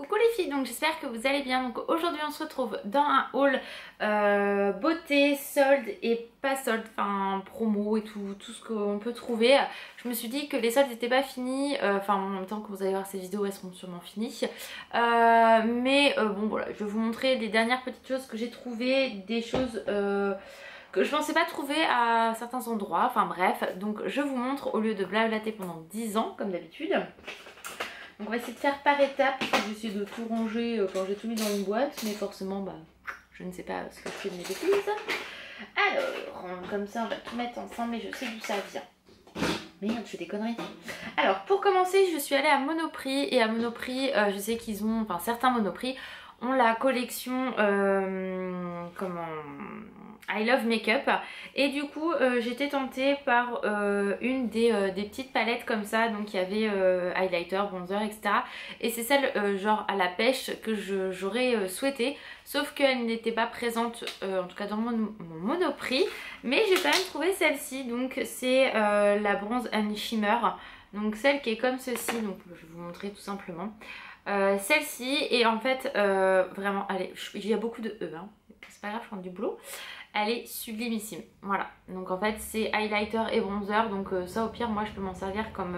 Coucou les filles, donc j'espère que vous allez bien. Donc aujourd'hui on se retrouve dans un haul beauté, solde et pas solde, enfin promo et tout ce qu'on peut trouver. Je me suis dit que les soldes n'étaient pas finis, enfin en même temps que vous allez voir ces vidéos elles seront sûrement finies. Bon voilà, je vais vous montrer les dernières petites choses que j'ai trouvées, des choses que je pensais pas trouver à certains endroits, enfin bref. Donc je vous montre au lieu de blablater pendant 10 ans comme d'habitude. Donc on va essayer de faire par étapes. Je vais essayer de tout ranger quand j'ai tout mis dans une boîte. Mais forcément, je ne sais pas ce que je fais de mes bêtises. Alors, comme ça on va tout mettre ensemble. Mais je sais d'où ça vient. Merde, je fais des conneries. Alors, pour commencer, je suis allée à Monoprix. Et à Monoprix, je sais qu'ils ont, enfin certains Monoprix ont la collection I Love Makeup. Et du coup j'étais tentée par une des petites palettes comme ça. Donc il y avait highlighter, bronzer, etc. Et c'est celle genre à la pêche que j'aurais souhaité. Sauf qu'elle n'était pas présente en tout cas dans mon Monoprix. Mais j'ai quand même trouvé celle-ci. Donc c'est la Bronze and Shimmer. Donc celle qui est comme ceci. Donc je vais vous montrer tout simplement. Celle-ci et en fait vraiment, allez, il y a beaucoup de E hein. C'est pas grave, je prends du boulot. Elle est sublimissime, voilà. Donc en fait c'est highlighter et bronzer. Donc ça au pire moi je peux m'en servir comme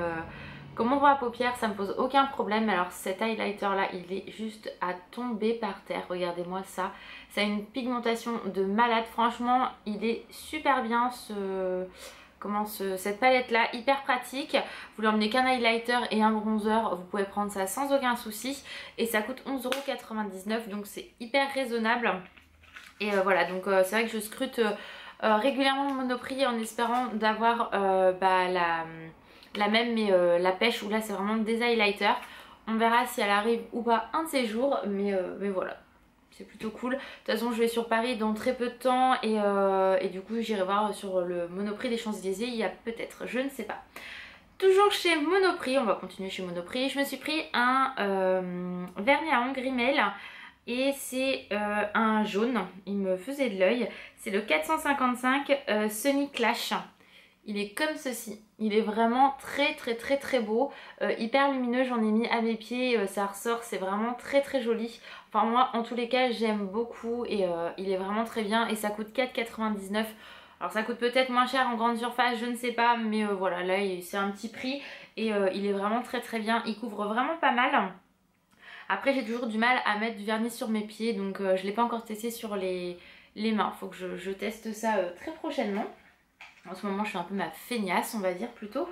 ombre à paupières, ça me pose aucun problème. Alors cet highlighter là il est juste à tomber par terre, regardez-moi ça. Ça a une pigmentation de malade, franchement il est super bien cette palette là, hyper pratique. Vous l'emmenez qu'un highlighter et un bronzer, vous pouvez prendre ça sans aucun souci. Et ça coûte 11,99 €, donc c'est hyper raisonnable. Et voilà, donc c'est vrai que je scrute régulièrement mon Monoprix en espérant d'avoir la même, mais la pêche où là c'est vraiment des highlighters. On verra si elle arrive ou pas un de ces jours, mais voilà. C'est plutôt cool. De toute façon je vais sur Paris dans très peu de temps et du coup j'irai voir sur le Monoprix des Champs-Élysées. Il y a peut-être, je ne sais pas. Toujours chez Monoprix, on va continuer chez Monoprix. Je me suis pris un vernis à ongles Rimmel. Et c'est un jaune, il me faisait de l'œil. C'est le 455 Sunny Clash. Il est comme ceci. Il est vraiment très beau. Hyper lumineux, j'en ai mis à mes pieds. Ça ressort, c'est vraiment très joli. Enfin moi en tous les cas j'aime beaucoup. Et il est vraiment très bien. Et ça coûte 4,99 €. Alors ça coûte peut-être moins cher en grande surface, je ne sais pas. Mais voilà, là c'est un petit prix. Et il est vraiment très bien. Il couvre vraiment pas mal. Après j'ai toujours du mal à mettre du vernis sur mes pieds, donc je ne l'ai pas encore testé sur les mains. Faut que je teste ça très prochainement. En ce moment je suis un peu ma feignasse on va dire plutôt.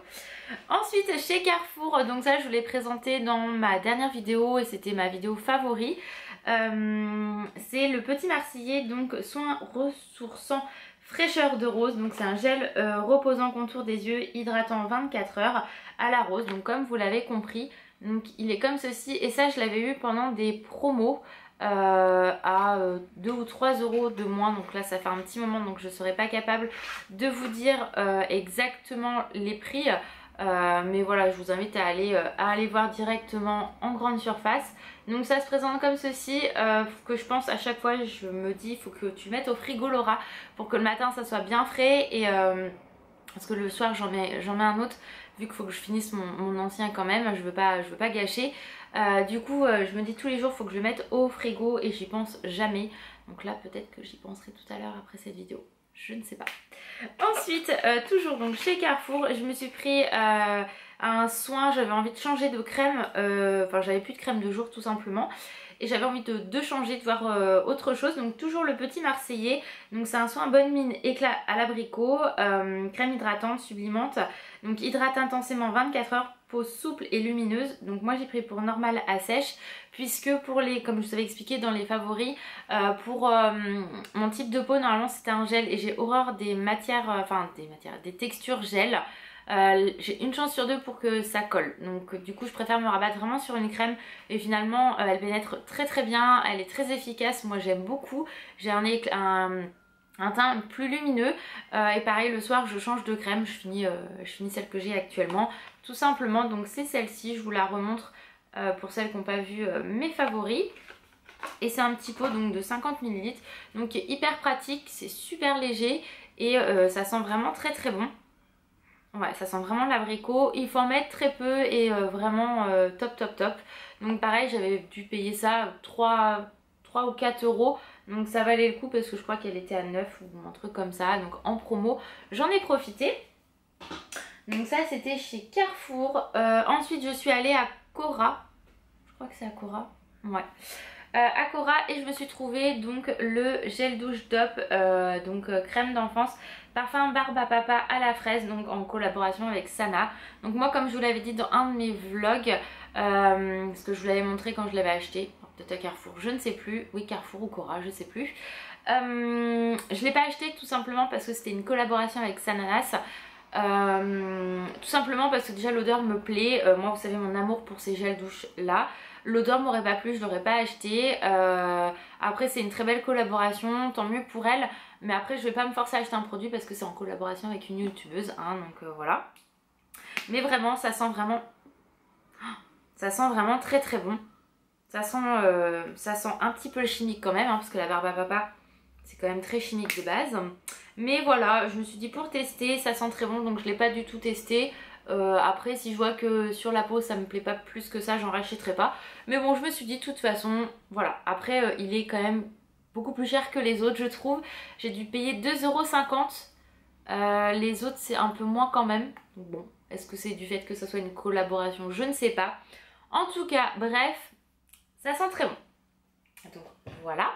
Ensuite chez Carrefour, donc ça je vous l'ai présenté dans ma dernière vidéo et c'était ma vidéo favori. C'est le Petit Marseillais, donc soin ressourçant fraîcheur de rose. Donc c'est un gel reposant contour des yeux hydratant 24 heures à la rose, donc comme vous l'avez compris. Donc il est comme ceci et ça je l'avais eu pendant des promos à 2 ou 3 € de moins. Donc là ça fait un petit moment donc je ne serais pas capable de vous dire exactement les prix. Mais voilà, je vous invite à aller voir directement en grande surface. Donc ça se présente comme ceci, que je pense à chaque fois je me dis il faut que tu mettes au frigo Laura pour que le matin ça soit bien frais. Et parce que le soir j'en mets un autre vu qu'il faut que je finisse mon ancien quand même, je veux pas gâcher. Du coup je me dis tous les jours il faut que je le mette au frigo et j'y pense jamais. Donc là peut-être que j'y penserai tout à l'heure après cette vidéo, je ne sais pas. Ensuite toujours donc chez Carrefour je me suis pris un soin, j'avais envie de changer de crème, enfin j'avais plus de crème de jour tout simplement. Et j'avais envie de changer, de voir autre chose. Donc toujours le Petit Marseillais. Donc c'est un soin bonne mine éclat à l'abricot. Crème hydratante, sublimante. Donc hydrate intensément 24 heures. Peau souple et lumineuse. Donc moi j'ai pris pour normal à sèche. Puisque pour les, comme je vous avais expliqué dans les favoris, pour mon type de peau normalement c'était un gel. Et j'ai horreur des matières, des textures gel. J'ai une chance sur deux pour que ça colle, donc du coup je préfère me rabattre vraiment sur une crème et finalement elle pénètre très bien, elle est très efficace, moi j'aime beaucoup. J'ai un teint plus lumineux et pareil le soir je change de crème, je finis celle que j'ai actuellement tout simplement. Donc c'est celle-ci, je vous la remontre pour celles qui n'ont pas vu mes favoris. Et c'est un petit pot donc de 50 ml, donc hyper pratique, c'est super léger et ça sent vraiment très bon. Ouais, ça sent vraiment l'abricot. Il faut en mettre très peu et vraiment top. Donc pareil, j'avais dû payer ça 3 ou 4 euros. Donc ça valait le coup parce que je crois qu'elle était à 9 ou un truc comme ça. Donc en promo, j'en ai profité. Donc ça c'était chez Carrefour. Ensuite je suis allée à Cora. Je crois que c'est à Cora. Ouais. À Cora et je me suis trouvé donc le gel douche Dop, crème d'enfance, parfum barbe à papa à la fraise, donc en collaboration avec Sana. Donc moi comme je vous l'avais dit dans un de mes vlogs, parce que je vous l'avais montré quand je l'avais acheté, peut-être à Carrefour, je ne sais plus, oui Carrefour ou Cora, je sais plus. Je l'ai pas acheté tout simplement parce que c'était une collaboration avec Sananas. Tout simplement parce que déjà l'odeur me plaît. Moi vous savez mon amour pour ces gels douche là. L'odeur m'aurait pas plu, je l'aurais pas acheté. Après c'est une très belle collaboration, tant mieux pour elle. Mais après je vais pas me forcer à acheter un produit parce que c'est en collaboration avec une youtubeuse, hein, donc voilà. Mais vraiment ça sent vraiment très très bon. Ça sent un petit peu chimique quand même, hein, parce que la barbe à papa c'est quand même très chimique de base. Mais voilà, je me suis dit pour tester, ça sent très bon, donc je l'ai pas du tout testé. Après si je vois que sur la peau ça me plaît pas plus que ça, j'en rachèterai pas. Mais bon, je me suis dit de toute façon, voilà. Après il est quand même beaucoup plus cher que les autres je trouve. J'ai dû payer 2,50 €. Les autres c'est un peu moins quand même. Donc bon, est-ce que c'est du fait que ça soit une collaboration? Je ne sais pas. En tout cas, bref, ça sent très bon. Donc voilà.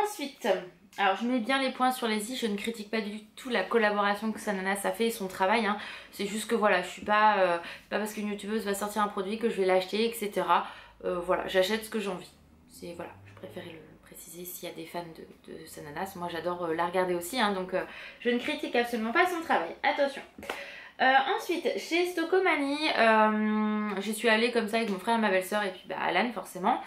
Ensuite, alors je mets bien les points sur les i, je ne critique pas du tout la collaboration que Sananas a fait et son travail, hein. C'est juste que voilà, je suis pas parce qu'une youtubeuse va sortir un produit que je vais l'acheter, etc. Voilà, j'achète ce que j'ai envie. C'est voilà, je préférais le préciser s'il y a des fans de Sananas. Moi j'adore la regarder aussi, hein, donc je ne critique absolument pas son travail, attention. Ensuite, chez Stocomanie, j'y suis allée comme ça avec mon frère et ma belle-sœur et puis bah, Alan forcément.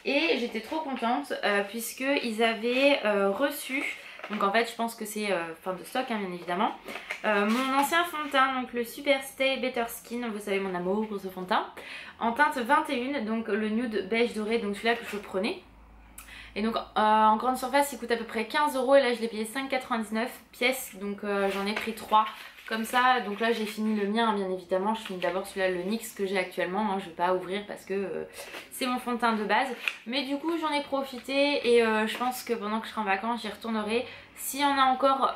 Et j'étais trop contente puisqu'ils avaient reçu, donc en fait je pense que c'est fin de stock hein, bien évidemment, mon ancien fond de teint, donc le Super Stay Better Skin, vous savez mon amour pour ce fond de teint, en teinte 21, donc le nude beige doré, donc celui-là que je prenais. Et donc en grande surface il coûte à peu près 15 € et là je l'ai payé 5,99 pièces, donc j'en ai pris 3. Comme ça, donc là j'ai fini le mien hein, bien évidemment, je finis d'abord celui-là, le NYX que j'ai actuellement, hein, je vais pas ouvrir parce que c'est mon fond de teint de base. Mais du coup j'en ai profité et je pense que pendant que je serai en vacances j'y retournerai. S'il y en a encore,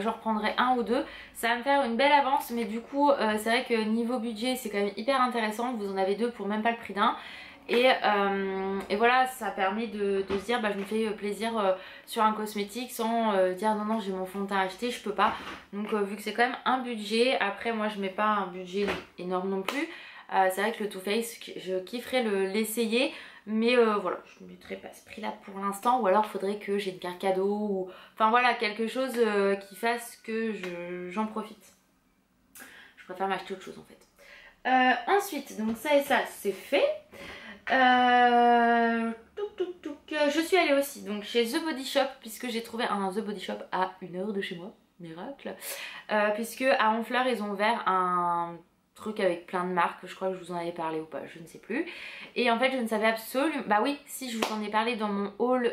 j'en reprendrai un ou deux. Ça va me faire une belle avance, mais du coup c'est vrai que niveau budget c'est quand même hyper intéressant, vous en avez deux pour même pas le prix d'un. Et voilà, ça permet de se dire bah, je me fais plaisir sur un cosmétique sans dire non non j'ai mon fond de teint acheté, je peux pas. Donc vu que c'est quand même un budget, après moi je mets pas un budget énorme non plus. C'est vrai que le Too Faced je kifferais l'essayer, mais voilà, je ne mettrai pas ce prix là pour l'instant, ou alors faudrait que j'ai une carte cadeau ou enfin voilà quelque chose qui fasse que j'en profite. Je préfère m'acheter autre chose en fait. Ensuite, donc ça et ça c'est fait. Je suis allée aussi donc chez The Body Shop puisque j'ai trouvé un The Body Shop à 1 heure de chez moi, miracle, puisque à Honfleur ils ont ouvert un truc avec plein de marques, je crois que je vous en avais parlé ou pas, je ne sais plus. Et en fait je ne savais absolument, bah oui si je vous en ai parlé dans mon haul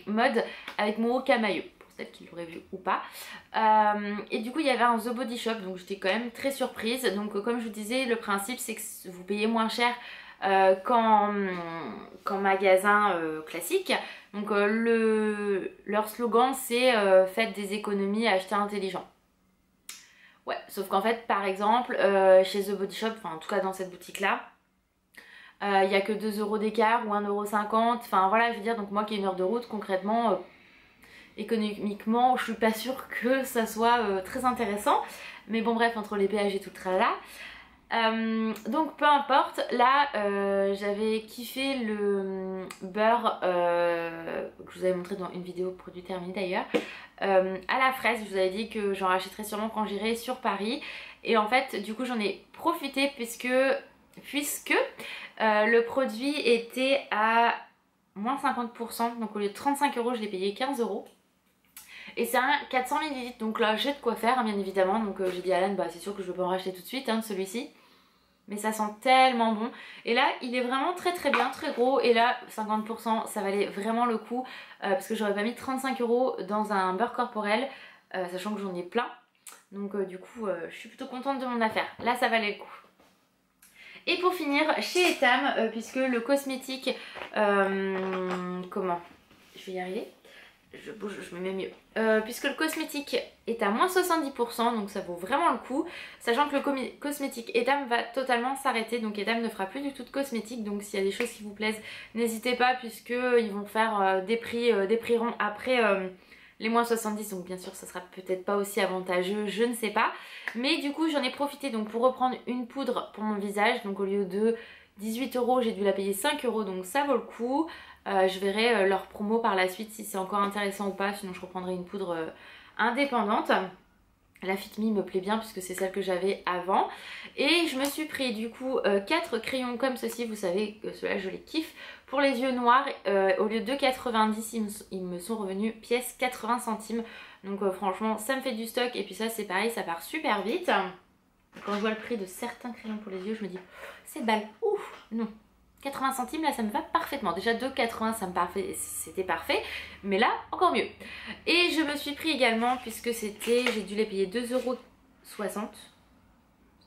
mode avec mon haut camailleux, peut-être qu'il l'aurait vu ou pas. Et du coup il y avait un The Body Shop, donc j'étais quand même très surprise. Donc comme je vous disais, le principe c'est que vous payez moins cher qu'en magasin classique. Donc leur slogan c'est faites des économies, achetez intelligent. Ouais, sauf qu'en fait par exemple chez The Body Shop, enfin en tout cas dans cette boutique là, il n'y a que 2 € d'écart ou 1,50 €. Enfin voilà, je veux dire, donc moi qui ai 1 heure de route, concrètement économiquement je suis pas sûre que ça soit très intéressant. Mais bon bref, entre les péages et tout le tralala. Donc peu importe, là j'avais kiffé le beurre que je vous avais montré dans une vidéo produit terminé d'ailleurs, à la fraise. Je vous avais dit que j'en rachèterai sûrement quand j'irai sur Paris, et en fait du coup j'en ai profité puisque le produit était à moins 50%, donc au lieu de 35 € je l'ai payé 15 €. Et c'est un 400 ml, donc là j'ai de quoi faire hein, bien évidemment. Donc j'ai dit à Alan, bah c'est sûr que je vais pas en racheter tout de suite hein, de celui-ci, mais ça sent tellement bon. Et là il est vraiment très très bien, très gros. Et là 50% ça valait vraiment le coup, parce que j'aurais pas mis 35 € dans un beurre corporel, sachant que j'en ai plein. Donc du coup je suis plutôt contente de mon affaire. Là ça valait le coup. Et pour finir, chez Etam, puisque le cosmétique... comment? Je vais y arriver. Je bouge, je me mets mieux. Puisque le cosmétique est à moins 70%, donc ça vaut vraiment le coup. Sachant que le cosmétique Etam va totalement s'arrêter, donc Etam ne fera plus du tout de cosmétique. Donc s'il y a des choses qui vous plaisent, n'hésitez pas, puisqu'ils vont faire des prix ronds après... les moins 70, donc bien sûr ça sera peut-être pas aussi avantageux, je ne sais pas. Mais du coup j'en ai profité donc pour reprendre une poudre pour mon visage. Donc au lieu de 18 €, j'ai dû la payer 5 €, donc ça vaut le coup. Je verrai leur promo par la suite si c'est encore intéressant ou pas, sinon je reprendrai une poudre indépendante. La Fit Me me plaît bien puisque c'est celle que j'avais avant. Et je me suis pris du coup 4 crayons comme ceci, vous savez que ceux-là je les kiffe. Pour les yeux noirs, au lieu de 90, ils me sont revenus pièce 80 centimes. Donc franchement ça me fait du stock et puis ça c'est pareil, ça part super vite. Quand je vois le prix de certains crayons pour les yeux, je me dis c'est balle, ouf, non. 80 centimes là ça me va parfaitement, déjà 2,80 ça me parfait, c'était parfait, mais là encore mieux. Et je me suis pris également, puisque c'était, j'ai dû les payer 2,60 €, ça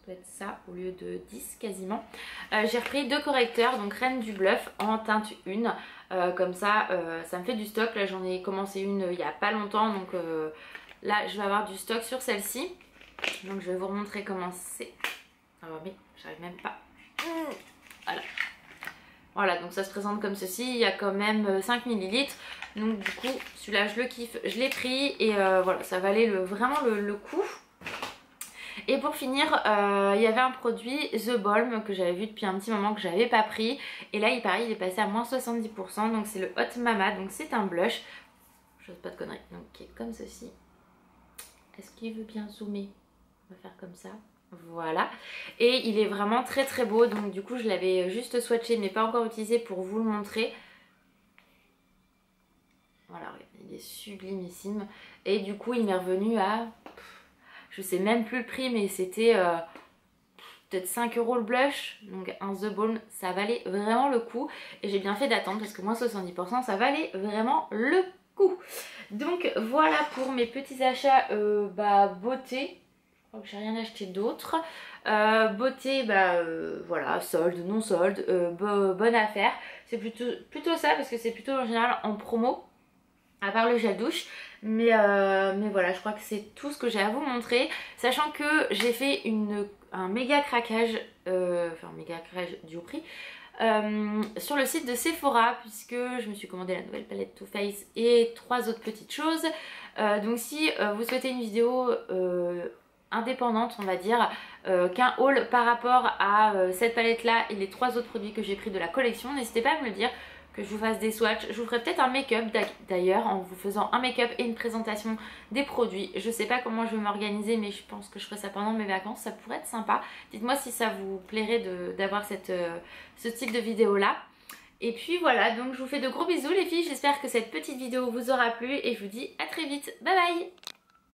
doit être ça au lieu de 10 quasiment. J'ai repris 2 correcteurs, donc Reine du Bluff en teinte 1, comme ça ça me fait du stock. Là j'en ai commencé une il n'y a pas longtemps, donc là je vais avoir du stock sur celle-ci. Donc je vais vous remontrer comment c'est. Ah mais j'arrive même pas. Voilà. Voilà, donc ça se présente comme ceci, il y a quand même 5 ml. Donc du coup, celui-là je le kiffe, je l'ai pris et voilà, ça valait vraiment le coup. Et pour finir, il y avait un produit The Balm que j'avais vu depuis un petit moment que j'avais pas pris. Et là, il paraît, il est passé à moins 70%, donc c'est le Hot Mama, donc c'est un blush. J'ose pas de conneries, donc qui est comme ceci. Est-ce qu'il veut bien zoomer? On va faire comme ça. Voilà, et il est vraiment très très beau, donc du coup je l'avais juste swatché mais pas encore utilisé pour vous le montrer. Voilà, il est sublimissime et du coup il m'est revenu à, je sais même plus le prix, mais c'était peut-être 5 € le blush, donc un The Balm, ça valait vraiment le coup et j'ai bien fait d'attendre parce que moins 70% ça valait vraiment le coup. Donc voilà pour mes petits achats beauté. Donc j'ai rien acheté d'autre. Beauté, voilà, solde, non solde, bonne affaire. C'est plutôt ça parce que c'est plutôt en général en promo, à part le gel douche. Mais voilà, je crois que c'est tout ce que j'ai à vous montrer. Sachant que j'ai fait un méga craquage, enfin un méga craquage du prix. Sur le site de Sephora, puisque je me suis commandé la nouvelle palette Too Faced et 3 autres petites choses. Donc si vous souhaitez une vidéo indépendante, on va dire, qu'un haul par rapport à cette palette là et les 3 autres produits que j'ai pris de la collection, n'hésitez pas à me le dire, que je vous fasse des swatchs. Je vous ferai peut-être un make-up d'ailleurs, en vous faisant un make-up et une présentation des produits. Je sais pas comment je vais m'organiser, mais je pense que je ferai ça pendant mes vacances, ça pourrait être sympa. Dites-moi si ça vous plairait d'avoir ce type de vidéo là. Et puis voilà, donc je vous fais de gros bisous les filles, j'espère que cette petite vidéo vous aura plu et je vous dis à très vite, bye bye.